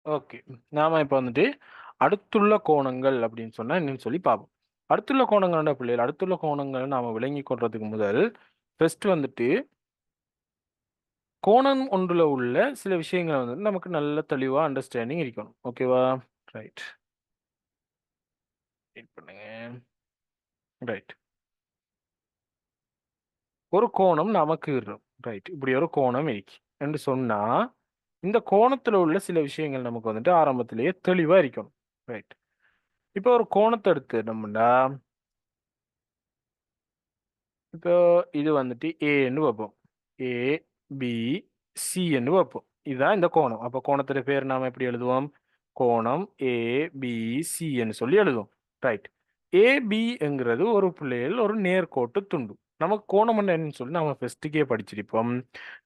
Okay. நாம இப்ப வந்துட்டு அடுத்துள்ள கோணங்கள் அப்படின்னு சொன்னா என்னன்னு சொல்லி பார்ப்போம். அடுத்துள்ள கோணங்கள்னா பிள்ளைகள், அடுத்துள்ள கோணங்கள நாம விளங்கிக் கொள்றதுக்கு முதல், ஃபர்ஸ்ட் வந்துட்டு கோணம் ஒன்றுல உள்ள சில விஷயங்கள வந்து நமக்கு நல்ல தெளிவா அண்டர்ஸ்டாண்டிங் இருக்கணும். ஓகேவா? ரைட். வெயிட் பண்ணுங்க. ரைட். ஒரு கோணம் நமக்கு இரும். ரைட். இப்படி ஒரு கோணம் இருக்கு என்று சொன்னா, இந்த கோணத்துல உள்ள சில விஷயங்கள் நமக்கு வந்துட்டு ஆரம்பத்திலேயே தெளிவா இருக்கணும். ரைட். இப்போ ஒரு கோணத்த எடுத்துட்டோம்னா, இப்போ இது வந்துட்டு ஏன்னு வைப்போம். ஏ, பி, சி ன்னு வைப்போம். இதுதான் இந்த கோணம். அப்ப கோணத்துடைய பேர் நாம எப்படி எழுதுவோம்? கோணம் ஏபிசி ன்னு சொல்லி எழுதுவோம். ரைட். ஏபிங்கிறது ஒரு புள்ளியில் ஒரு நேர்கோட்டு துண்டு. நமக்கு கோணம் என்னன்னு சொல்லி நாம ஃபர்ஸ்ட்டுக்கே படிச்சிருப்போம்.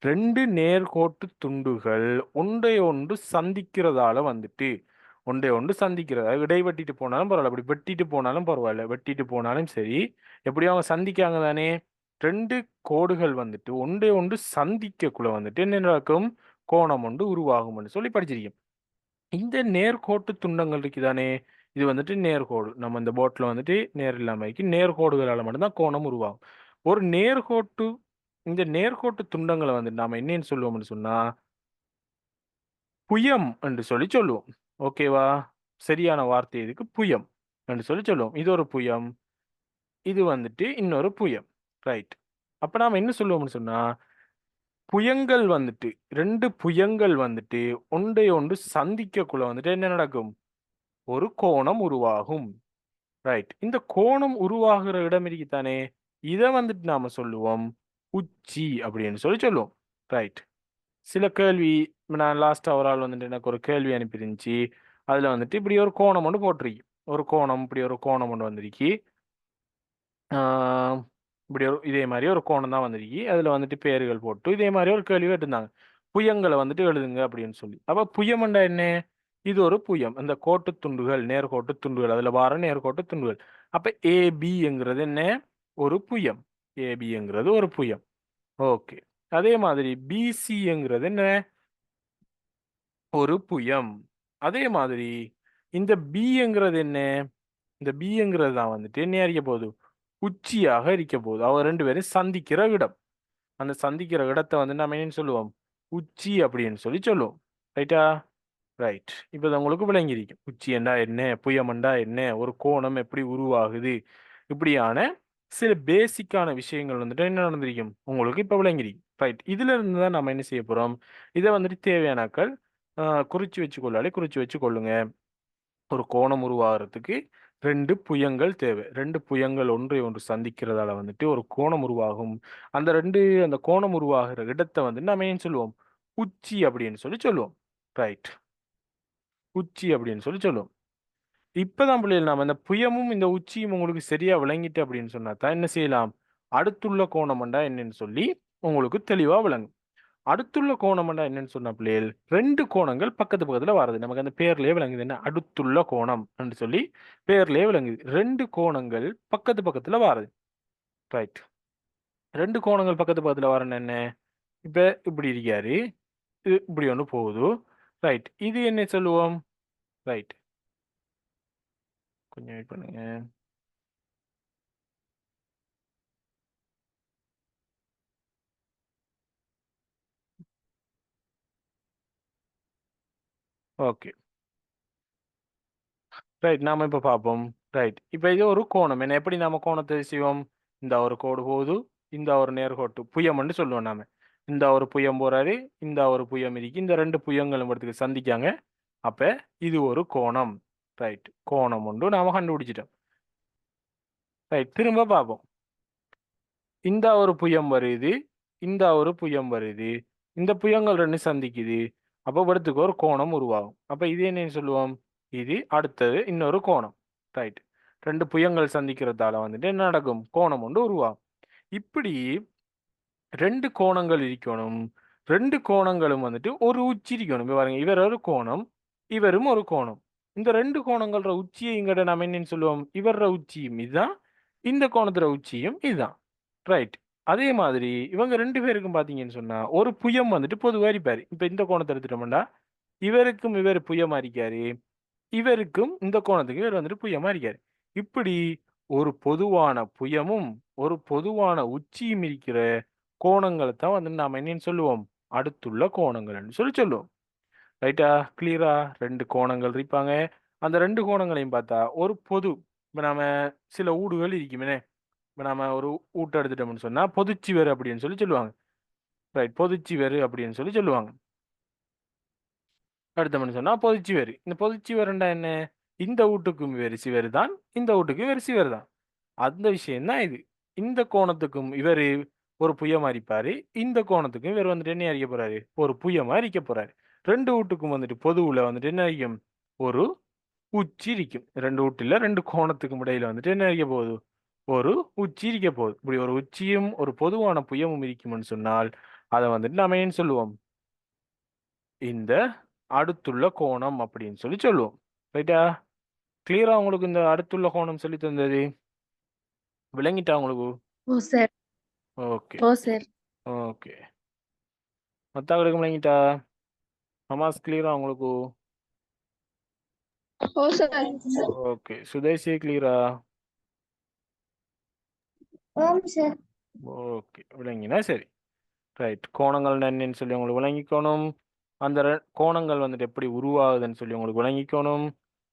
2 நேர்கோட்டு துண்டுகள் ஒன்றை ஒன்று சந்திக்கிறதால வந்துட்டு ஒன்றை ஒன்று சந்திக்கிறதா இடைவெட்டிட்டு போனாலும் பரவாயில்ல. அப்படி வெட்டிட்டு போனாலும் பரவாயில்ல. வெட்டிட்டு போனாலும் சரி, எப்படியும் அவங்க சந்திக்காங்க தானே? 2 கோடுகள் வந்துட்டு ஒன்றை ஒன்று சந்திக்கக்குள்ள வந்துட்டு என்ன நடக்கும்? கோணம் ஒன்று உருவாகும்னு சொல்லி படிச்சிருக்கோம். இந்த நேர்கோட்டு துண்டங்கள் இருக்குதானே, இது வந்துட்டு நேர்கோடு. நம்ம இந்த போட்ல வந்துட்டு நேர் இல்லாமைக்கு நேர்கோடுகளால மட்டும் தான் கோணம் உருவாகும். ஒரு நேர்கோட்டு இந்த நேர்கோட்டு துண்டங்கள வந்து நாம என்னன்னு சொல்லுவோம்னு சொன்னா, புயம் என்று சொல்லி சொல்லுவோம். ஓகேவா? சரியான வார்த்தை இதுக்கு புயம் என்று சொல்லி சொல்லுவோம். இது ஒரு புயம். இது வந்துட்டு இன்னொரு புயம். ரைட். அப்ப நாம என்ன சொல்லுவோம்னு சொன்னா, புயங்கள் வந்துட்டு 2 புயங்கள் வந்துட்டு ஒன்றை ஒன்று சந்திக்கக்குள்ள வந்துட்டு என்ன நடக்கும்? ஒரு கோணம் உருவாகும். ரைட். இந்த கோணம் உருவாகுற இடம் இருக்குதானே, இத வந்துட்டு நாம சொல்லுவோம் உச்சி அப்படின்னு சொல்லி சொல்லுவோம். ரைட். சில கேள்வி நான் லாஸ்ட்டா ஒரு ஆள் வந்துட்டு எனக்கு ஒரு கேள்வி அனுப்பியிருந்துச்சு. அதுல வந்துட்டு இப்படி ஒரு கோணம் ஒண்ணு போட்டிருக்கு. ஒரு கோணம் இப்படி ஒரு கோணம் ஒண்ணு வந்திருக்கு. ஆ இப்படி ஒரு இதே மாரி ஒரு கோணம் தான் வந்திருக்கு. அதுல வந்துட்டு பேருகள் போட்டு இதே மாரி ஒரு கேள்வி கேட்டிருந்தாங்க. புயங்கள வந்துட்டு எழுதுங்க அப்படின்னு சொல்லி. அப்ப புயம்ண்டா என்ன? இது ஒரு புயம். அந்த கோட்டுத் துண்டுகள், நேர்கோட்டு துண்டுகள். அதுல வார நேர்கோட்டு துண்டுகள். அப்ப ஏபிங்கிறது என்ன? ஒரு புயம். ஏபிங்கிறது ஒரு புயம். ஓகே. அதே மாதிரி பிசிங்கிறது என்ன? ஒரு புயம். அதே மாதிரி இந்த பிங்கிறது என்ன? இந்த பிங்கிறது தான் வந்துட்டு என்ன அறிய போகுது? உச்சியாக இருக்க போகுது. அவ 2 பேரும் சந்திக்கிற இடம். அந்த சந்திக்கிற இடத்த வந்து நம்ம என்னன்னு சொல்லுவோம்? உச்சி அப்படின்னு சொல்லி சொல்லுவோம். ரைட்டா? ரைட். இப்ப இது உங்களுக்கு விளங்கியிருக்கும். உச்சி என்றா என்ன? புயம் என்றா என்ன? ஒரு கோணம் எப்படி உருவாகுது? இப்படியான சில பேசிக்கான விஷயங்கள் வந்துட்டு என்ன நடந்திருக்கும்? உங்களுக்கு இப்ப விளங்கியிருக்கும். ரைட். இதுல இருந்து தான் நம்ம என்ன செய்ய போறோம்? இத வந்துட்டு தேவையானாக்கள் அ குறிச்சு வச்சுக்கொள்ளாலே குறிச்சு வச்சுக்கொள்ளுங்க. ஒரு கோணம் உருவாகுறதுக்கு 2 புயங்கள் தேவை. 2 புயங்கள் ஒன்றை ஒன்று சந்திக்கிறதால வந்துட்டு ஒரு கோணம் உருவாகும். அந்த கோணம் உருவாகுற இடத்த வந்து நம்ம ஏன் சொல்லுவோம்? உச்சி அப்படின்னு சொல்லி சொல்லுவோம். ரைட். உச்சி அப்படின்னு சொல்லி சொல்லுவோம். இப்பதான் புள்ளைகள் நாம இந்த புயமும், இந்த உச்சியும் உங்களுக்கு சரியா விளங்கிட்டு அப்படின்னு சொன்னா தான் என்ன செய்யலாம்? அடுத்துள்ள கோணம்ண்டா என்னன்னு சொல்லி உங்களுக்கு தெளிவா விளங்கும். அடுத்துள்ள கோணம்ண்டா என்னன்னு சொன்னா பிள்ளைகள், 2 கோணங்கள் பக்கத்து பக்கத்துல வாருது. நமக்கு அந்த பேர்லயே விளங்குது என்ன? அடுத்துள்ள கோணம் என்று சொல்லி பேர்லயே விளங்குது. 2 கோணங்கள் பக்கத்து பக்கத்துல வாருது. ரைட். 2 கோணங்கள் பக்கத்து பக்கத்துல வாரன்னா என்ன? இப்ப இப்படி இருக்காரு. இது இப்படி ஒண்ணு போகுது. ரைட். இது என்ன சொல்லுவோம்? ரைட். கொஞ்சம் வெயிட் பண்ணுங்க. ஓகே. ரைட். நாம இப்ப பார்ப்போம். ரைட். இப்ப இது ஒரு கோணம். என்ன எப்படி நாம கோணத்த செய்வோம்? இந்த ஒரு கோடு போகுது. இந்த ஒரு நேர்கோட்டு புயம்ன்னு சொல்லுவோம் நாம. இந்த ஒரு புயம் போறாரு. இந்த ஒரு புயம் இருக்கு. இந்த 2 புயங்களும் இடத்துக்கு சந்திக்காங்க. அப்ப இது ஒரு கோணம். ரைட். கோணம் ஒன்று நாம கண்டுபிடிச்சிட்டோம். ரைட். திரும்ப பார்ப்போம். இந்த ஒரு புயம் வருது. இந்த ஒரு புயம் வருது. இந்த புயங்கள் 2 சந்திக்குது. அப்ப இடத்துக்கு ஒரு கோணம் உருவாகும். அப்ப இது என்னன்னு சொல்லுவோம்? இது அடுத்தது இன்னொரு கோணம். ரைட். 2 புயங்கள் சந்திக்கிறதால வந்துட்டு என்ன நடக்கும்? கோணம் ஒன்று உருவாகும். இப்படி 2 கோணங்கள் இருக்கணும். 2 கோணங்களும் வந்துட்டு ஒரு உச்சி இருக்கணும். இங்க பாருங்க. இவர் ஒரு கோணம். இவரும் ஒரு கோணம். இந்த 2 கோணங்கள்ற உச்சிய இங்கட நம்ம என்னன்னு சொல்லுவோம்? இவர்ற உச்சியும் இதுதான். இந்த கோணத்துல உச்சியும் இதுதான். ரைட். அதே மாதிரி இவங்க 2 பேருக்கும் பார்த்தீங்கன்னு சொன்னா, ஒரு புயம் வந்துட்டு பொதுவா இருப்பாரு. இப்ப இந்த கோணத்த எடுத்துட்டோம்னா, இவருக்கும் இவர் புயமா இருக்காரு, இவருக்கும் இந்த கோணத்துக்கு இவர் வந்துட்டு புயமா இருக்காரு. இப்படி ஒரு பொதுவான புயமும் ஒரு பொதுவான உச்சியும் இருக்கிற கோணங்களை தான் வந்து நாம என்னன்னு சொல்லுவோம், அடுத்துள்ள கோணங்கள்னு சொல்லி சொல்லுவோம். ரைட்டா? கிளியரா? ரெண்டு கோணங்கள் இருப்பாங்க. அந்த ரெண்டு கோணங்களையும் பார்த்தா ஒரு பொது, இப்ப நாம சில ஊடுகள் இருக்குமே, இப்ப நாம ஒரு ஊட்ட எடுத்துட்டோம்னு சொன்னா பொதுச்சுவர் அப்படின்னு சொல்லி சொல்லுவாங்க. ரைட், பொதுச்சுவர் அப்படின்னு சொல்லி சொல்லுவாங்க. எடுத்தோம்னு சொன்னா பொதுச்சுவர். இந்த பொதுச்சுவர்ண்டா என்ன? இந்த வீட்டுக்கும் இவர் சிவர் தான், இந்த வீட்டுக்கும் இவர் சிவர் தான். அந்த விஷயம் தான் இது. இந்த கோணத்துக்கும் இவரு ஒரு புயமா இருப்பாரு, இந்த கோணத்துக்கும் இவர் வந்துட்டு என்ன அறிய போறாரு, ஒரு புயமா இருக்க போறாரு. ரெண்டு வீட்டுக்கும் வந்துட்டு பொதுவுல வந்துட்டு என்ன இருக்கும், ஒரு உச்சி இருக்கும். ரெண்டு வீட்டுல ரெண்டு கோணத்துக்கும் இடையில வந்துட்டு என்ன இருக்க போகுது, ஒரு உச்சி இருக்க போகுது. இப்படி ஒரு உச்சியும் ஒரு பொதுவான புயமும் இருக்கும்னு சொன்னால் அதை வந்துட்டு நாம ஏன் சொல்லுவோம், இந்த அடுத்துள்ள கோணம் அப்படின்னு சொல்லி சொல்லுவோம். ரைட்டா? கிளியரா உங்களுக்கு இந்த அடுத்துள்ள கோணம் சொல்லி தந்தது விளங்கிட்டா உங்களுக்கு? ஓ சார். ஓகே ஓ சார். ஓகே. மற்றவர்களுக்கு விளங்கிட்டா? நமாஸ் கிளியரா உங்களுக்கு? ஓ சார். ஓகே. சுதேசி கிளியரா? ஓம் சார். ஓகே, விளங்கினா சரி. ரைட், கோணங்கள் என்னன்னு சொல்லி உங்களுக்கு விளங்கிக்கணும். அந்த கோணங்கள் வந்துட்டு எப்படி உருவாகுதுன்னு சொல்லி உங்களுக்கு விளங்கிக்கணும்.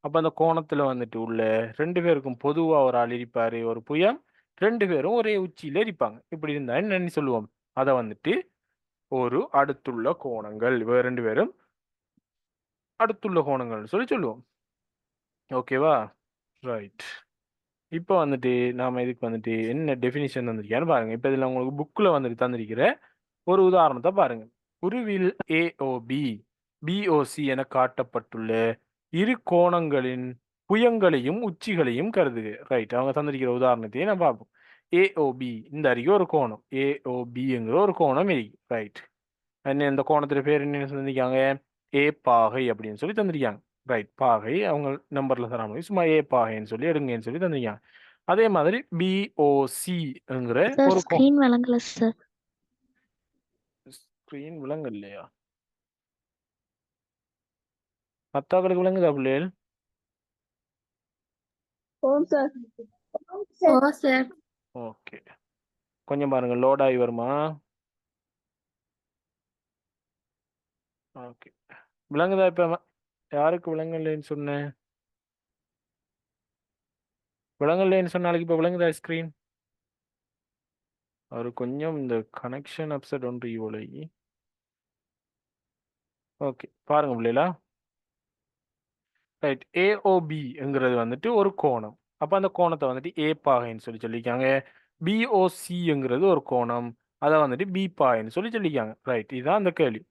அப்போ அந்த கோணத்தில் வந்துட்டு உள்ள ரெண்டு பேருக்கும் பொதுவாக ஒரு ஆள் இருப்பார், ஒரு புயம். ரெண்டு பேரும் ஒரே உச்சியில் இருப்பாங்க. இப்படி இருந்தா என்னன்னு சொல்லுவோம், அதை வந்துட்டு ஒரு அடுத்துள்ள கோணங்கள். இவ ரெண்டு பேரும் அடுத்துள்ள கோணங்கள்னு சொல்லி சொல்லுவோம். ஓகேவா? ரைட். இப்போ வந்துட்டு நாம இதுக்கு வந்துட்டு என்ன டெஃபினிஷன் தந்திருக்கேன்னு பாருங்க. இப்போ இதில் உங்களுக்கு புக்கில் வந்துட்டு தந்திருக்கிற ஒரு உதாரணத்தை பாருங்க. உருவில் ஏஓபி பிஓசி என காட்டப்பட்டுள்ள இரு கோணங்களின் புயங்களையும் உச்சிகளையும் கருதுக. ரைட், அவங்க தந்திருக்கிற உதாரணத்தையே நான் பார்ப்போம். ஏஓபி இந்த அருகே ஒரு கோணம், ஏஓபிங்கிற ஒரு கோணம் இருக்கு. ரைட், என்ன இந்த கோணத்துல பேர் என்ன தந்திருக்காங்க, ஏ பாகை அப்படின்னு சொல்லி தந்திருக்காங்க. ரைட், பாகை அவங்க நம்பர்ல தராம சும்மா ஏ பாகைன்னு சொல்லி எடுங்கன்னு சொல்லி தந்திருக்காங்க. அதே மாதிரி பிஓசிங்கிற சார் ஒரு ஸ்கிரீன் விளங்கல சார். ஸ்கிரீன் விலங்கு இல்லையா? மத்தாக்களுக்கு விளங்குதா பிள்ளைகள்? ஓம் சார். ஓ சார். ஓகே, கொஞ்சம் பாருங்க, லோட் ஆகி வருமா? ஓகே, விளங்குதா? இப்ப யாருக்கு விளங்கலைன்னு சொன்னேன்? விளங்கலைன்னு சொன்னாலுக்கு இப்ப விளங்குதா ஸ்கிரீன்? அவர் கொஞ்சம் இந்த கனெக்ஷன் அப்செட் ஒன்று இவ்வளோ. ஓகே, பாருங்க பிள்ளைகளா. ரைட், ஏஓபிங்கிறது வந்துட்டு ஒரு கோணம். அப்போ அந்த கோணத்தை வந்துட்டு ஏ பாகைன்னு சொல்லி சொல்லியிருக்காங்க. பிஓசிங்கிறது ஒரு கோணம், அதை வந்துட்டு பி பாகைன்னு சொல்லி சொல்லியிருக்காங்க. ரைட், இதுதான் அந்த கேள்வி.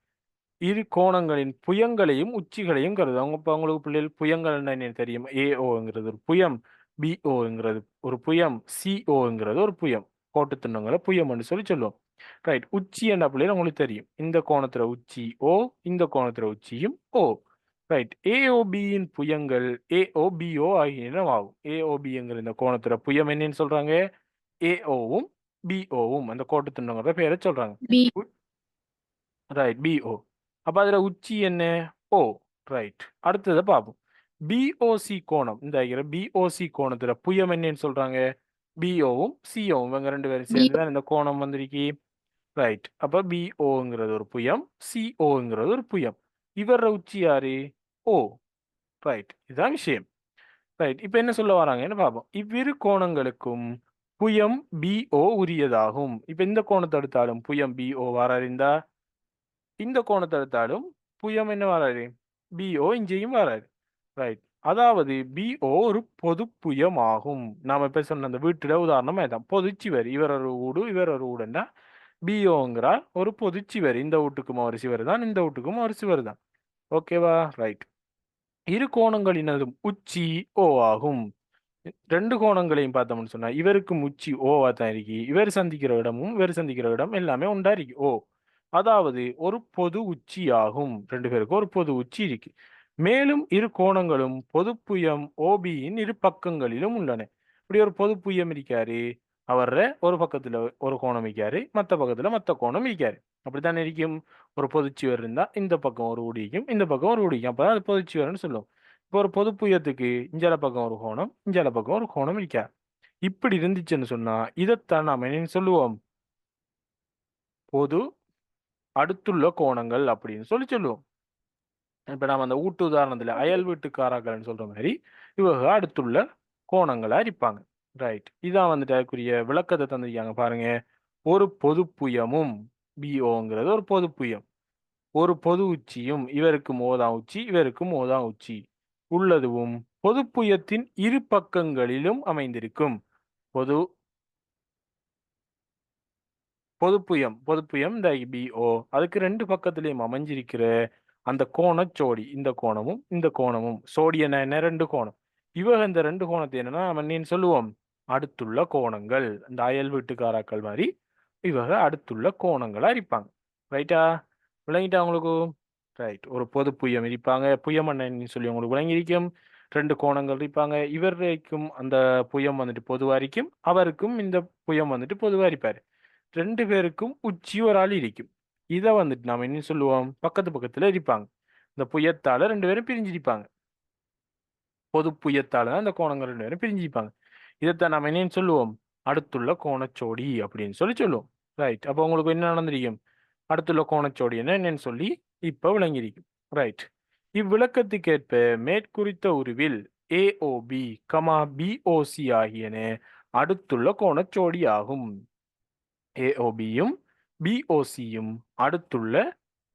இரு கோணங்களின் புயங்களையும் உச்சிகளையும் கருது. அவங்க இப்போ உங்களுக்கு பிள்ளைகள் புயங்கள் என்ன தெரியும்? ஏஓங்கிறது ஒரு புயம், பிஓங்கிறது ஒரு புயம், சிஓங்கிறது ஒரு புயம். கோட்டு துண்டங்களை புயம்னு சொல்லி சொல்லுவோம். ரைட், உச்சி என்ன பிள்ளைகள் உங்களுக்கு தெரியும், இந்த கோணத்துல உச்சி ஓ, இந்த கோணத்துல உச்சியும் ஓ. ரைட், ஏஓபியின் புயங்கள் ஏஓபிஓ ஆகியன ஆகும். ஏஓபிங்கிற இந்த கோணத்துல புயம் என்னன்னு சொல்றாங்க, ஏஓவும் பிஓவும் அந்த கோட்டு துண்டங்கிற பேரை சொல்றாங்க. பி. Right, PO. அப்ப அதுல உச்சி என்ன? ஓ. ரைட், அடுத்ததை பார்ப்போம். பிஓசி கோணம், இந்த பிஓசி கோணத்துல புயம் என்னன்னு சொல்றாங்க, பிஓவும் சிஓவும் இவங்க ரெண்டு பேரும் பி. சேர்ந்து தான் இந்த கோணம் வந்திருக்கு. ரைட், அப்ப பிஓங்கிறது ஒரு புயம், சிஓங்கிறது ஒரு புயம். இவர உச்சி யாரு? ஓ. ரைட், இதுதான் விஷயம். ரைட், இப்ப என்ன சொல்ல வராங்கன்னு பார்ப்போம். இவ்விரு கோணங்களுக்கும் புயம் பிஓ உரியதாகும். இப்ப இந்த கோணத்தை எடுத்தாலும் புயம் பிஓ வராருந்தா, இந்த கோணத்தை எடுத்தாலும் புயம் என்ன வராது, பிஓ இங்கேயும் வராது. ரைட், அதாவது பிஓ ஒரு பொது புயம் ஆகும். நாம இப்ப சொன்ன அந்த வீட்டுல உதாரணமா இதான் பொதுச்சிவர். இவர் ஒரு ஊடு இவர் ஒரு ஊடுன்னா பிஓங்கிறார் ஒரு பொதுச்சிவர். இந்த வீட்டுக்கும் ஒரு சிவர் தான், இந்த வீட்டுக்கும் ஒரு சிவர் தான். ஓகேவா? ரைட், இரு கோணங்களினதும் உச்சி ஓ ஆகும். ரெண்டு கோணங்களையும் பார்த்தோம்னு சொன்னா இவருக்கும் உச்சி ஓவா தான் இருக்கு, இவர் சந்திக்கிற இடமும் இவர் சந்திக்கிற இடம் எல்லாமே உண்டா இருக்கு ஓ. அதாவது ஒரு பொது உச்சி ஆகும். ரெண்டு பேருக்கும் ஒரு பொது உச்சி இருக்கு. மேலும் இரு கோணங்களும் பொது புயம் ஓபியின் இரு பக்கங்களிலும் உள்ளன. இப்படி ஒரு பொது புயம் இருக்காரு, அவர ஒரு பக்கத்துல ஒரு கோணம் இருக்காரு, மற்ற பக்கத்துல மற்ற கோணம் இருக்காரு. அப்படித்தானே இருக்கும். ஒரு பொதுச்சுவர் இருந்தா இந்த பக்கம் ஒரு ஊடிக்கும், இந்த பக்கம் ஒரு ஊடிக்கும். அப்பதான் அது பொதுச்சுவர்னு சொல்லுவோம். இப்போ ஒரு பொதுப்புயத்துக்கு இஞ்சால பக்கம் ஒரு கோணம், இஞ்சால பக்கம் ஒரு கோணம் இருக்கா. இப்படி இருந்துச்சுன்னு சொன்னா இதைத்தான் நாம என்ன சொல்லுவோம்? பொது அடுத்துள்ள கோணங்கள் அப்படின்னு சொல்லி சொல்லுவோம். இப்ப நாம அந்த வீட்டு உதாரணத்துல அயல் வீட்டுக்காரர்கள்னு சொல்ற மாதிரி இவங்க அடுத்துள்ள கோணங்களா இருப்பாங்க. ரைட். இதான் வந்துட்டு அதுக்குரிய விளக்கத்தை தந்திருக்காங்க பாருங்க. ஒரு பொதுப்புயமும் பிஓங்கிறது ஒரு பொதுப்புயம். ஒரு பொது உச்சியும் இவருக்கு மோதா உச்சி இவருக்கு மோதா உச்சி உள்ளதுவும் பொதுப்புயத்தின் இரு பக்கங்களிலும் அமைந்திருக்கும். பொது பொதுப்புயம் இந்த பிஓ அதுக்கு ரெண்டு பக்கத்திலையும் அமைஞ்சிருக்கிற அந்த கோணச்சோடி இந்த கோணமும் இந்த கோணமும் சோடியன என்ன ரெண்டு கோணம். இவங்க இந்த ரெண்டு கோணத்தை என்னன்னா நம்ம என்னன்னு சொல்லுவோம்? அடுத்துள்ள கோணங்கள். இந்த அயல் வீட்டுக்காராக்கள் மாதிரி இவங்க அடுத்துள்ள கோணங்களா இருப்பாங்க. ரைட்டா? விளங்கிட்டா உங்களுக்கு? ரைட். ஒரு பொது புயம் இருப்பாங்க. புயம் என்னன்னு சொல்லி உங்களுக்கு விளங்கியிருக்கும். ரெண்டு கோணங்கள் இருப்பாங்க. இவருக்கும் அந்த புயம் வந்துட்டு பொதுவா இருக்கும். அவருக்கும் இந்த புயம் வந்துட்டு பொதுவா இருப்பாரு. ரெண்டு பேருக்கும் உச்சி ஒரு ஆள் இருக்கும். இதை வந்துட்டு நாம என்ன சொல்லுவோம்? பக்கத்து பக்கத்துல இருப்பாங்க. இந்த புயத்தால ரெண்டு பேரும் பிரிஞ்சிருப்பாங்க. பொது புயத்தால தான் இந்த கோணங்கள் ரெண்டு பேரும் பிரிஞ்சிருப்பாங்க. இதைத்தான் நாம என்னன்னு சொல்லுவோம்? அடுத்துள்ள கோணச்சோடி அப்படின்னு சொல்லி சொல்லுவோம். ரைட். அப்போ உங்களுக்கு என்ன நடந்திருக்கும்? அடுத்துள்ள கோணச்சோடி என்னன்னு சொல்லி இப்ப விளங்கியிருக்கும். ரைட். இவ்விளக்கத்துக்கேற்ப மேற்குறித்த உருவில் ஏஓபி பிஓசி ஆகியன அடுத்துள்ள கோணச்சோடி ஆகும். ஏஓபியும் பிஓசியும் அடுத்துள்ள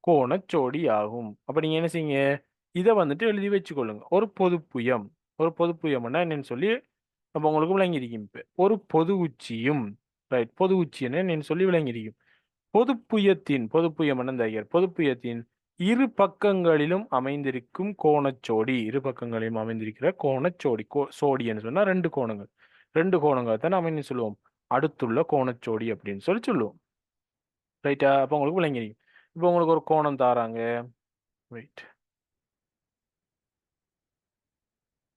கோணச்சோடி ஆகும். அப்ப நீங்க என்ன செய்யுங்க? இதை வந்துட்டு எழுதி வச்சுக்கொள்ளுங்க. ஒரு பொதுப்புயம்னா என்னன்னு சொல்லி அப்ப உங்களுக்கு விளங்கியிருக்கும். இப்ப ஒரு பொது உச்சியும் ரைட் பொது உச்சி என்னன்னு சொல்லி விளங்கியிருக்கும். பொதுப்புயம் என்ன பொதுப்புயத்தின் இரு பக்கங்களிலும் அமைந்திருக்கும் கோணச்சோடி. இரு பக்கங்களிலும் அமைந்திருக்கிற கோணச்சோடி சோடின்னு சொன்னா ரெண்டு கோணங்கள். ரெண்டு கோணங்களை தான் நாம என்ன சொல்லுவோம்? அடுத்துள்ள கோணச்சோடி அப்படின்னு சொல்லி சொல்லுவோம். ரைட்டா? அப்போ உங்களுக்கு விளங்கிருக்கும். இப்போ உங்களுக்கு ஒரு கோணம் தாராங்க. ரைட்.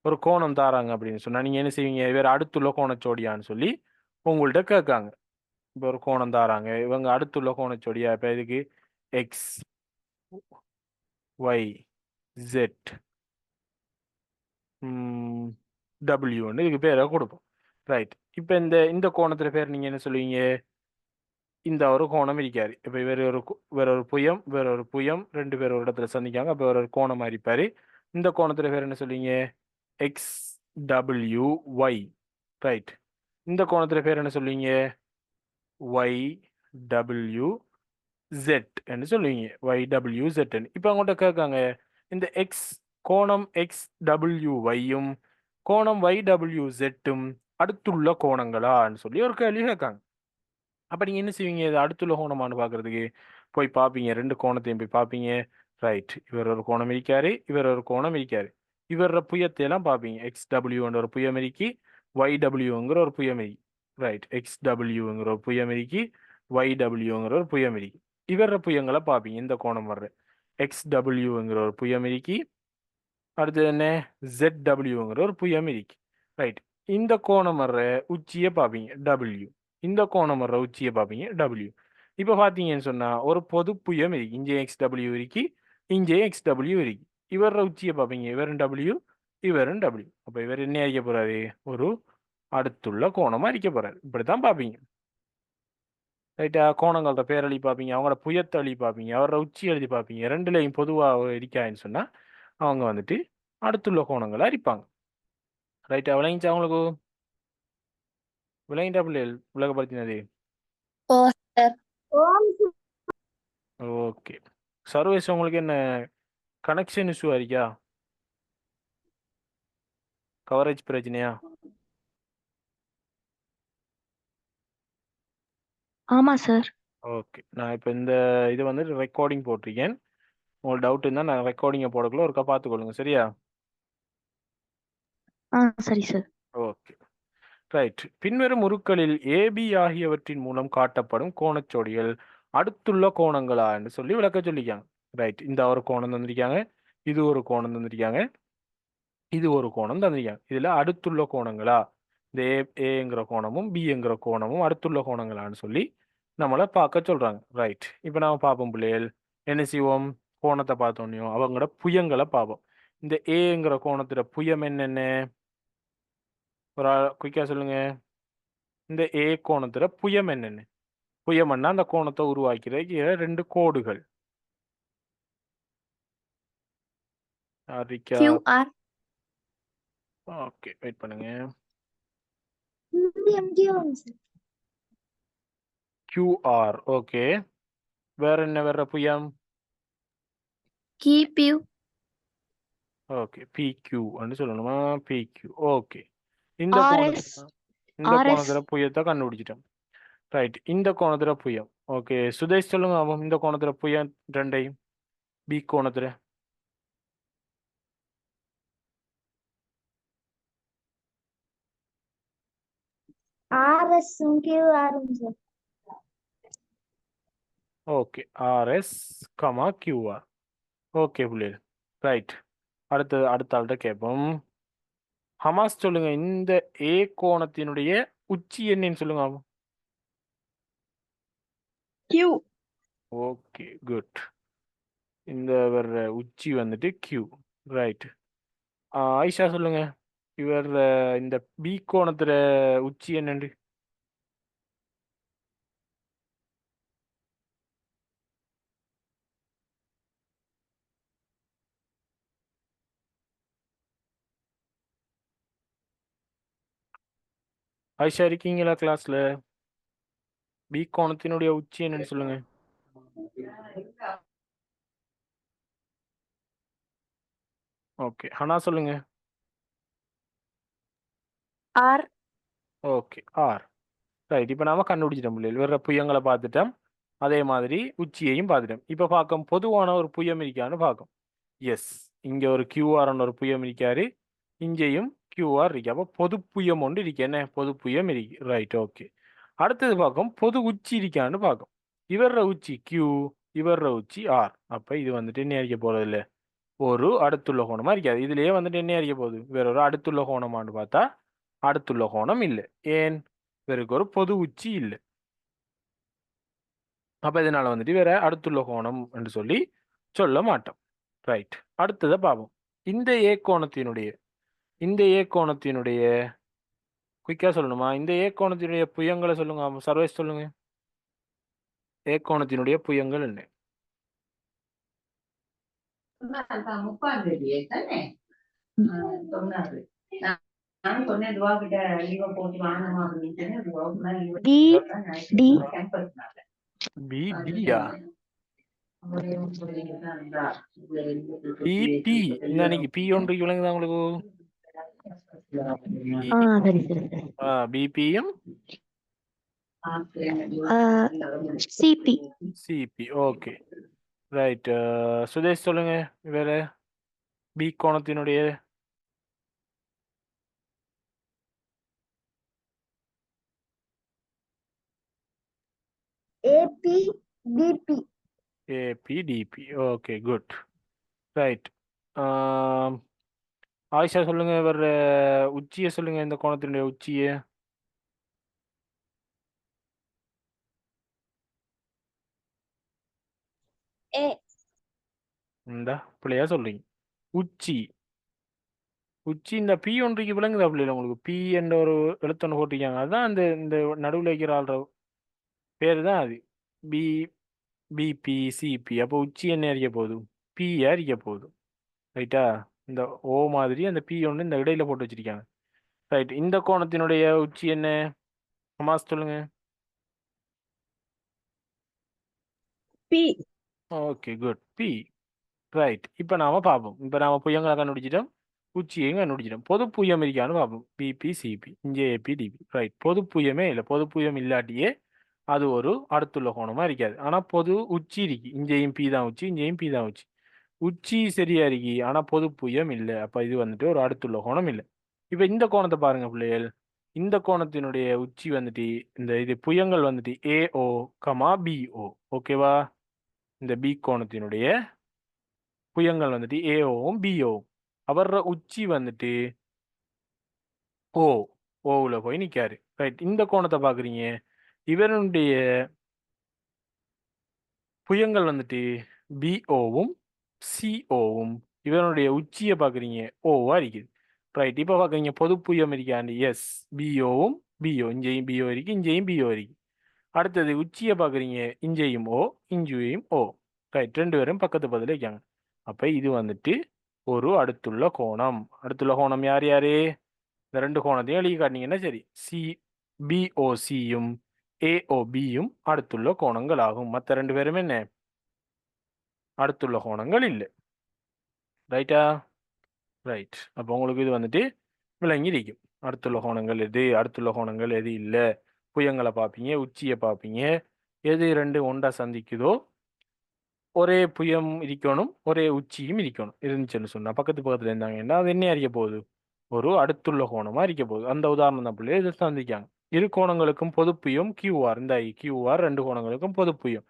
ஒரு கோணம் தாராங்க அப்படின்னு சொன்னா நீங்க என்ன செய்வீங்க? வேற அடுத்துள்ள கோணச்சோடியான்னு சொல்லி உங்கள்ட்ட கேட்காங்க. இப்போ ஒரு கோணம் தாராங்க. இவங்க அடுத்துள்ள கோணச்சோடியா? இப்ப இதுக்கு எக்ஸ் ஒய் ஜெட் டபிள்யூன்னு இதுக்கு பேரை கொடுப்போம். ரைட். இப்போ இந்த இந்த கோணத்துல பேர் நீங்க என்ன சொல்லுவீங்க? இந்த ஒரு கோணம் இருக்காரு. இப்போ வேற ஒரு புயம் வேற ஒரு புயம் ரெண்டு பேர் ஒரு இடத்துல சந்திக்காங்க. அப்போ ஒரு கோணமா இருப்பாரு. இந்த கோணத்துல பேர் என்ன சொல்லுவீங்க? X W Y. ரைட். இந்த கோணத்துல பேர் என்ன சொல்லுவீங்க? ஒய் டபிள்யூ ஜெட் என்று சொல்லுவீங்க. Y W Z. இப்போ அவங்கள்ட்ட கேட்காங்க இந்த எக்ஸ் கோணம் எக்ஸ் டபிள்யூ ஒய்யும் கோணம் ஒய் டபிள்யூ ஜெட்டும் அடுத்துள்ள கோணங்களான்னு சொல்லி ஒரு கேள்வி கேட்காங்க. அப்ப நீங்க என்ன செய்வீங்க? இது அடுத்துள்ள கோணமானு பாக்குறதுக்கு போய் பார்ப்பீங்க. ரெண்டு கோணத்தையும் போய் பார்ப்பீங்க. ரைட். இவர் ஒரு கோணம் இருக்காரு, இவர் ஒரு கோணம் இருக்காரு. இவர புயத்தை எல்லாம் பார்ப்பீங்க. எக்ஸ் டபிள்யூங்கிற ஒரு புயம் இருக்கி, ஒய் டபிள்யூங்கிற ஒரு புயம் இருக்கு. ரைட். எக்ஸ் டபிள்யூங்கிற ஒரு புயம் இருக்கி, ஒய் டபிள்யூங்கிற ஒரு புயம் இருக்கு. இவர புயங்களை பார்ப்பீங்க. இந்த கோணம் வர்ற எக்ஸ் டபிள்யூங்கிற ஒரு புயம் இருக்கி, அடுத்தது என்ன? ஜெட் டபிள்யூங்கிற ஒரு புயம் இருக்கு. ரைட். இந்த கோணம் வர்ற உச்சியை பார்ப்பீங்க டபிள்யூ. இந்த கோணம் வர்ற உச்சியை பார்ப்பீங்க டபிள்யூ. இப்போ பார்த்தீங்கன்னு சொன்னா ஒரு பொது புயம் இருக்கு. இங்கே எக்ஸ் டபிள்யூ இருக்கு, இங்கே எக்ஸ் டபிள்யூ இருக்கு. இவர உச்சியை பார்ப்பீங்க. இவரும் டபிள்யூ, இவரும் டபிள்யூ. அப்போ இவர் என்ன அறிக்க போறாரு? ஒரு அடுத்துள்ள கோணமா அறிக்க போறாரு. இப்படித்தான் பார்ப்பீங்க. ரைட்டா? கோணங்களோட பேர் எழுதி பார்ப்பீங்க, அவங்களோட புயத்தை எழுதி பார்ப்பீங்க, அவரோட உச்சி எழுதி பார்ப்பீங்க. ரெண்டுலையும் பொதுவாக இருக்கான்னு சொன்னா அவங்க வந்துட்டு அடுத்துள்ள கோணங்களா இருப்பாங்க. ரைட்டா? விளங்கிச்சா அவங்களுக்கு? விளங்கிட்டா பிள்ளைகள் விளக்கப்படுத்தினது? ஓ சார். ஓகே. சர்வேஸ் உங்களுக்கு என்ன கனெக்ஷன் இஷ்யூ இருக்கா? கவரேஜ் பிரச்சனையா? ஆமா சார். ஓகே. நான் இப்போ இந்த இது வந்து ரெக்கார்டிங் போட்டிருக்கேன். உங்களுக்கு டவுட் இருந்தால் நான் ரெக்கார்டிங்கை போடக்குள்ள ஒருக்கா பார்த்துக்கொள்ளுங்க. சரியா? சரி சார். ஓகே. ரைட். பின்வரும் உருக்களில் ஏபி ஆகியவற்றின் மூலம் காட்டப்படும் கோணச்சோடிகள் அடுத்துள்ள கோணங்களா என்று சொல்லி விளக்க சொல்லிக்காங்க. ரைட். இந்த ஒரு கோணம் தந்திருக்காங்க, இது ஒரு கோணம் தந்திருக்காங்க, இது ஒரு கோணம் தந்திருக்காங்க. இதுல அடுத்துள்ள கோணங்களா? இந்த ஏங்கிற கோணமும் பிங்கிற கோணமும் அடுத்துள்ள கோணங்களான்னு சொல்லி நம்மளை பார்க்க சொல்றாங்க. ரைட். இப்போ நாம பார்ப்போம் பிள்ளைகள். என்ன செய்வோம்? கோணத்தை பார்த்தோன்னோ அவங்களோட புயங்களை பார்ப்போம். இந்த ஏங்கிற கோணத்தோட புயம் என்னென்ன? ஒரு குயிக்கா சொல்லுங்க. இந்த ஏ கோணத்தோட புயம் என்னென்ன? புயம்னா அந்த கோணத்தை உருவாக்கிற ரெண்டு கோடுகள். ரிக்கா. QR. ஓகே, வெயிட் பண்ணுங்க. QR. ஓகே. வேற என்ன வேற புயம்? QP. ஓகே, PQ ன்னு சொல்லணுமா? PQ. ஓகே. இந்த RS. கோணத்துல புயத்தை கண்டுபிடிச்சிட்டோம். ரைட். இந்த கோணத்துல புயம். ஓகே, சுதேஷ் சொல்லுங்க. அவன் இந்த கோணத்துல புயம் ரெண்டையும். பி கோணத்துல. RS QR sir. Okay, RS, QR. Okay புள்ளியல். ரைட். அடுத்த ஆள்கிட்ட கேட்போம். ஹமாஸ் சொல்லுங்க. இந்த ஏ கோணத்தினுடைய உச்சி என்னன்னு சொல்லுங்க அவன். Q. Okay, good. இந்த வர்ற உச்சி வந்துட்டு Q. ரைட். ஆயிஷா சொல்லுங்க. இவர் இந்த பி கோணத்துல உச்சி என்னண்டு? ஆயிஷா இருக்கீங்களா கிளாஸ்ல? பி கோணத்தினுடைய உச்சி என்னன்னு சொல்லுங்க. ஓகே, ஹனா சொல்லுங்க. R. Okay, R. ரைட். இப்போ நாம கண்டுபிடிச்சிட்டோம் பிள்ளைகள். வேற புயங்களை பார்த்துட்டோம். அதே மாதிரி உச்சியையும் பார்த்துட்டோம். இப்போ பார்க்கும் பொதுவான ஒரு புயம் இருக்கான்னு பார்க்கும். எஸ், இங்க ஒரு கியூஆர்னு ஒரு புயம் இருக்காரு. இங்கேயும் கியூஆர் இருக்கு. அப்போ பொது புயம் ஒன்று இருக்கு. என்ன பொது புயம் இருக்கு? ரைட். ஓகே. அடுத்தது பார்க்கும் பொது உச்சி இருக்கான்னு பார்க்கும். இவர உச்சி கியூ, இவர உச்சி ஆர். அப்போ இது வந்துட்டு என்ன அறிக்க போறது இல்லை, ஒரு அடுத்துள்ள கோணமா இருக்காது. இதுலயே வந்துட்டு என்ன அறிக்க போகுது, வேற ஒரு அடுத்துள்ள கோணமான்னு பார்த்தா அடுத்துள்ள கோணம் இல்லை. ஏன்? வேறுக்கு ஒரு பொது உச்சி இல்லை. அப்ப இதனால வந்துட்டு வேற அடுத்துள்ள கோணம் என்று சொல்லி சொல்ல மாட்டோம். ரைட். அடுத்ததை பார்ப்போம். இந்த ஏக்கோணத்தினுடைய குயிக்கா சொல்லணுமா? இந்த ஏக்கோணத்தினுடைய புயங்களை சொல்லுங்க. சர்வேஸ் சொல்லுங்க. ஏக்கோணத்தினுடைய புயங்கள் என்ன? பி டியா? பிபி. இன்னைக்கு பி ஒன்று விளங்குதா உங்களுக்கு? சரி சரி சரி. பிபியும் CB. CB. Okay, right. Sudesh சொல்லுங்க. வேற பி கோணத்தினுடைய AB DB. AB DB. Okay, good. Right. Ayesha சொல்லுங்க. வேற உச்சியை சொல்லுங்க. இந்த கோணத்தினுடைய உச்சியை. ஏ. இந்த பிள்ளையா சொல்றீங்க. உச்சி இந்த பி ஒன்றுக்கு விளங்குதா பிள்ளைல உங்களுக்கு? பி என்ற ஒரு எழுத்தொன்று போட்டிருக்காங்க. அதுதான் அந்த இந்த நடுவில் வைக்கிற ஆள்ற பேர் தான் அது. P, PP, CP. அப்போ உச்சி என்ன அறிய போகுது? பி அறிய போகுது. ரைட்டா? இந்த ஓ மாதிரி அந்த பி ஒன்று இந்த இடையில போட்டு வச்சிருக்காங்க. ரைட். இந்த கோணத்தினுடைய உச்சி என்ன? ஹமாஸ் சொல்லுங்க. P. Okay, good. P. Right. இப்போ நாம பார்ப்போம். இப்போ நாம புயங்களை கண்டுபிடிச்சிட்டோம், உச்சியையும் கண்டுபிடிச்சிட்டோம். பொது புயம் இருக்கான்னு பார்ப்போம். பிபி, சிபி, இங்கே ஏபி, டிபி. ரைட். பொது புயமே இல்லை. பொது புயம் இல்லாட்டியே அது ஒரு அடுத்துள்ள கோணமா இருக்காது. ஆனா பொது உச்சி இருக்கு. இங்கேயும் பி தான் உச்சி, இங்கேயும் பி தான் உச்சி. உச்சி சரியா இருக்கு, ஆனா பொது புயம் இல்லை. அப்ப இது வந்துட்டு ஒரு அடுத்துள்ள கோணம் இல்லை. இப்ப இந்த கோணத்தை பாருங்க பிள்ளைகள். இந்த கோணத்தினுடைய உச்சி வந்துட்டு இந்த இது புயங்கள் வந்துட்டு ஏஓ கமா பிஓ. ஓகேவா? இந்த பி கோணத்தினுடைய புயங்கள் வந்துட்டு ஏஓவும் பிஓவும். அவர உச்சி வந்துட்டு ஓ, ஓவில் போய் நிற்காரு. ரைட். இந்த கோணத்தை பார்க்குறீங்க. இவருடைய புயங்கள் வந்துட்டு பிஓவும் சிஓவும் இவனுடைய உச்சியை பார்க்குறீங்க ஓவா இருக்குது. ரைட், இப்போ பார்க்குறீங்க பொது புயம் இருக்காண்டு எஸ் பிஓவும் பிஓ இங்கேயும் பிஓ இருக்கு, இங்கேயும் பிஓ இருக்கு. அடுத்தது உச்சியை பார்க்குறீங்க இங்கேயும் ஓ இங்கேயும் ஓ. ரைட், ரெண்டு பேரும் பக்கத்து பக்கத்தில் இருக்காங்க. அப்போ இது வந்துட்டு ஒரு அடுத்துள்ள கோணம். அடுத்துள்ள கோணம் யார் யாரு? இந்த ரெண்டு கோணத்தையும் எழுதி காட்டினீங்கன்னா சரி. பிஓசியும் ஏஓபியும் அடுத்துள்ள கோணங்கள் ஆகும். மற்ற ரெண்டு பேரும் என்ன அடுத்துள்ள கோணங்கள் இல்லை. ரைட்டா? ரைட், அப்போ உங்களுக்கு இது வந்துட்டு விளங்கி இருக்கும். அடுத்துள்ள கோணங்கள் எது, அடுத்துள்ள கோணங்கள் எது இல்லை. புயங்களை பார்ப்பீங்க, உச்சியை பார்ப்பீங்க. எது ரெண்டு ஒன்றா சந்திக்குதோ ஒரே புயம் இருக்கணும், ஒரே உச்சியும் இருக்கணும். இருந்துச்சுன்னு சொன்னா பக்கத்து பக்கத்துல இருந்தாங்கன்னா அது என்ன அறிய போகுது? ஒரு அடுத்துள்ள கோணமா இருக்க போகுது. அந்த உதாரணம் தான் பிள்ளை இதை சந்திக்காங்க. இரு கோணங்களுக்கும் பொதுப்புயம் கியூஆர். இந்த கியூஆர் ரெண்டு கோணங்களுக்கும் பொதுப்புயம்.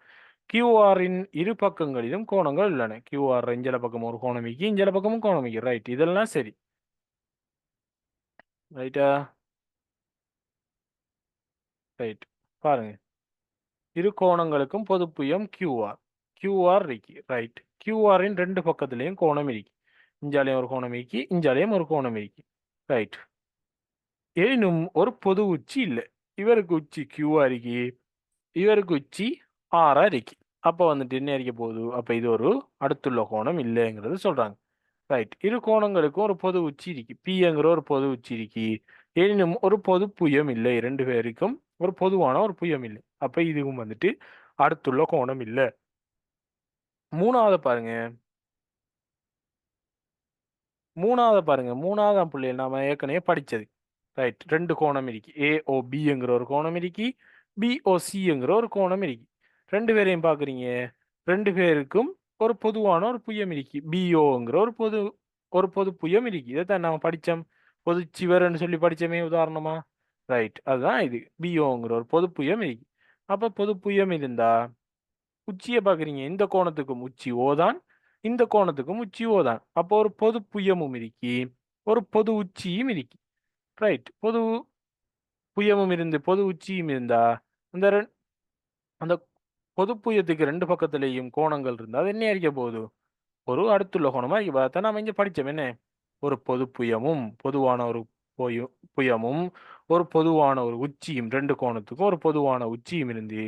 கியூஆரின் இரு பக்கங்களிலும் கோணங்கள் உள்ளன. கியூஆர் இஞ்சல பக்கம் ஒரு கோணம் இருக்கு, இஞ்சல பக்கமும் கோணம் இருக்கு. ரைட், இதெல்லாம் சரி. ரைட்டா? ரைட், பாருங்க. இரு கோணங்களுக்கும் பொதுப்புயம் கியூஆர். கியூஆர் இருக்கு. ரைட், கியூஆரின் ரெண்டு பக்கத்துலயும் கோணம் இருக்கு. இஞ்சாலையும் ஒரு கோணம் இருக்கு, இஞ்சாலையும் ஒரு கோணம் இருக்கு. ரைட், எனினும் ஒரு பொது உச்சி இல்லை. இவருக்கு உச்சி கியூஆ இருக்கு, இவருக்கு உச்சி ஆறா இருக்கு. அப்போ வந்துட்டு என்ன இருக்க போகுது? அப்போ இது ஒரு அடுத்துள்ள கோணம் இல்லைங்கிறது சொல்றாங்க. ரைட், இரு கோணங்களுக்கும் ஒரு பொது உச்சி இருக்கு, பிங்கிற ஒரு பொது உச்சி இருக்கு. எனினும் ஒரு பொது புயம் இல்லை. ரெண்டு பேருக்கும் ஒரு பொதுவான ஒரு புயம் இல்லை. அப்ப இதுவும் வந்துட்டு அடுத்துள்ள கோணம் இல்லை. மூணாவது பாருங்க, மூணாவது பிள்ளைகள் நாம ஏற்கனவே படிச்சது. ரைட், ரெண்டு கோணம் இருக்கு. ஏஓபிங்கிற ஒரு கோணம் இருக்கு, பிஓசிங்கிற ஒரு கோணம் இருக்கு. ரெண்டு பேரையும் பாக்குறீங்க, ரெண்டு பேருக்கும் ஒரு பொதுவான ஒரு புயம் இருக்கு. பிஓங்கிற ஒரு பொது புயம் இருக்கு. இதைத்தான் நாம படிச்சோம், பொது சிவரன்னு சொல்லி படிச்சோமே உதாரணமா. ரைட், அதுதான் இது. பிஓங்கிற ஒரு பொது புயம் இருக்கு. அப்ப பொது புயம் இருந்தா உச்சியை பாக்குறீங்க, இந்த கோணத்துக்கும் உச்சி ஓ தான், இந்த கோணத்துக்கும் உச்சி ஓ தான். அப்போ ஒரு பொது புயமும் இருக்கி, ஒரு பொது உச்சியும் இருக்கி. ரைட், பொது புயமும் இருந்து பொது உச்சியும் இருந்தா அந்த அந்த பொது புயத்துக்கு ரெண்டு பக்கத்துலேயும் கோணங்கள் இருந்தா அது என்ன இருக்க போகுது? ஒரு அடுத்துள்ள கோணமா இங்க பார்த்தா நாம இங்க படிச்சோம் என்ன? ஒரு பொது புயமும் பொதுவான ஒரு புயமும் ஒரு பொதுவான ஒரு உச்சியும், ரெண்டு கோணத்துக்கும் ஒரு பொதுவான உச்சியும் இருந்து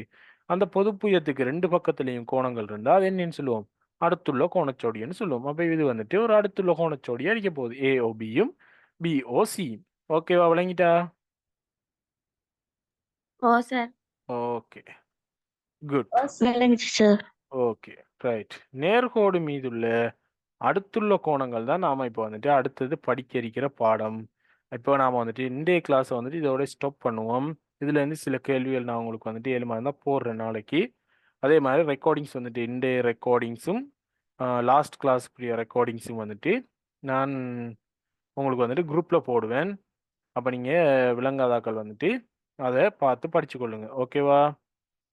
அந்த பொது புயத்துக்கு ரெண்டு பக்கத்துலேயும் கோணங்கள் இருந்தா அது என்னன்னு சொல்லுவோம்? அடுத்துள்ள கோணச்சோடின்னு சொல்லுவோம். அப்ப இது வந்துட்டு ஒரு அடுத்துள்ள கோணச்சோடியா இருக்க போகுது, ஏஓபியும் பிஓசியும். ஓகேவா, விளங்கிட்டா? ஓ சார். Okay, good. விளங்குச்சு சார். Okay, right. நேர்கோடு மீதுள்ள அடுத்துள்ள கோணங்கள் தான் நாம இப்போ வந்துட்டு அடுத்தது படிக்க இருக்கிற பாடம். இப்போ நாம வந்துட்டு இன்றைய கிளாஸை வந்துட்டு இதோட ஸ்டாப் பண்ணுவோம். இதுல இருந்து சில கேள்விகள் நான் உங்களுக்கு வந்துட்டு 7 மாதிரி தான் போடுறேன் நாளைக்கு. அதே மாதிரி ரெக்கார்டிங்ஸ் வந்துட்டு இன்றைய ரெக்கார்டிங்ஸும் லாஸ்ட் கிளாஸ் ரெக்கார்டிங்ஸும் வந்துட்டு நான் உங்களுக்கு வந்துட்டு குரூப்ல போடுவேன். அப்போ நீங்க விளங்காதாக்கள் வந்துட்டு அதை பார்த்து படிச்சுக்கொள்ளுங்க. ஓகேவா?